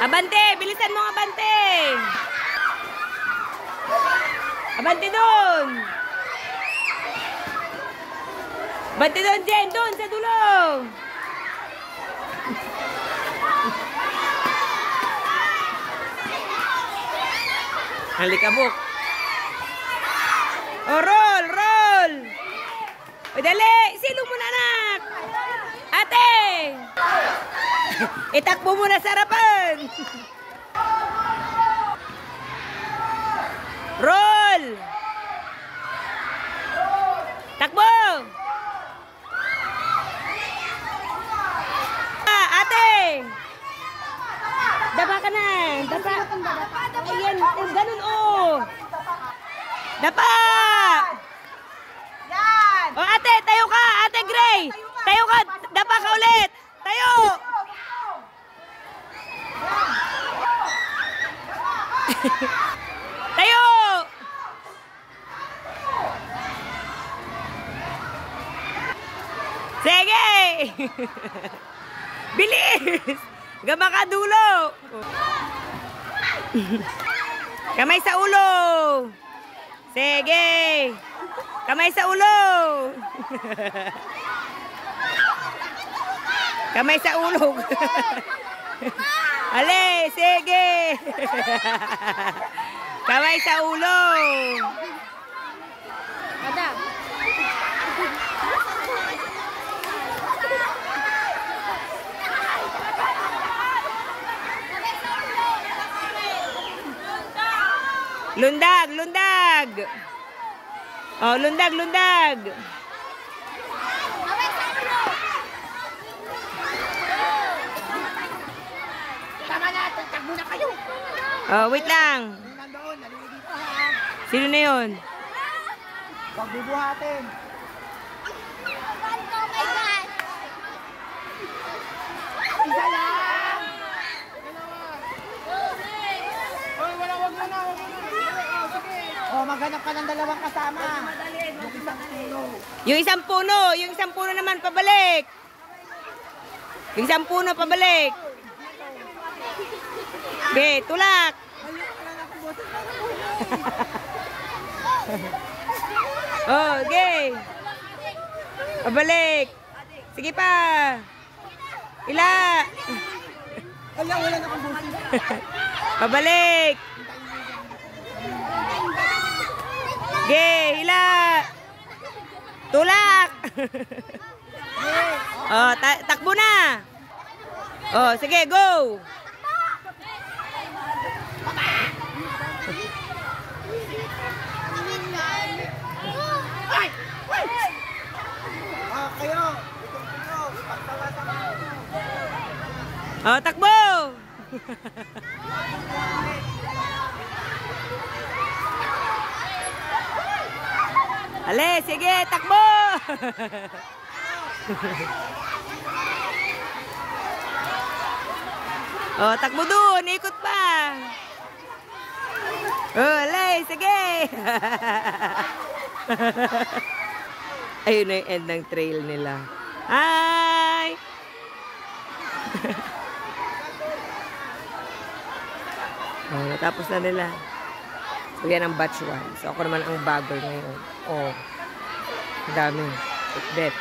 Abante! Bilisan mo, abante! Abante doon! Abante doon, Jen! Doon, sa dulo! Halikabok! Oh, roll! Roll! O, dali! Silong mo na, anak! Ate! Itakbo mo na sa harapan! Roll! Takbo! Ate! Dapa ka na! Dapa! Ayan, ganun oh! Dapa! Yan! O ate, tayo ka! Ate Gray! Tayo ka! Dapa ka ulit! Tayo! Tayo! Sige! Bilis! Hanggang makadulo! Kamay sa ulo! Sige! Kamay sa ulo! Kamay sa ulo! Ale! Sige! Kamay sa ulo! Madam! Lundag! Lundag! Oh, lundag! Lundag! Tama na! Tagtag muna kayo! Oh, wait lang. Nandoon, naliligi pa ha! Sino na yun? Huwag bubuhatin! Isa lang! Hoy, wala, wag mo na! Oh, maghanap ka ng dalawang kasama! Yung isang puno! Yung isang puno naman pabalik! Yung isang puno pabalik! Okay, tulak! Oh, okay! Pabalik! Sige pa! Ila! Wala, wala na kang busi! Pabalik! Okay, hila! Tulak! Oh, takbo na! Oh, sige, go! Kayo! Oh, takbo! Ale, sige, takbo! Oh, takbo dun, ikot pa! Oh, ale, sige! Ayun na yung end ng trail nila. Hi! Oh, natapos na nila. So, yan ang batch 1. So, ako naman ang bago ngayon. Oh, ang dami. Bet.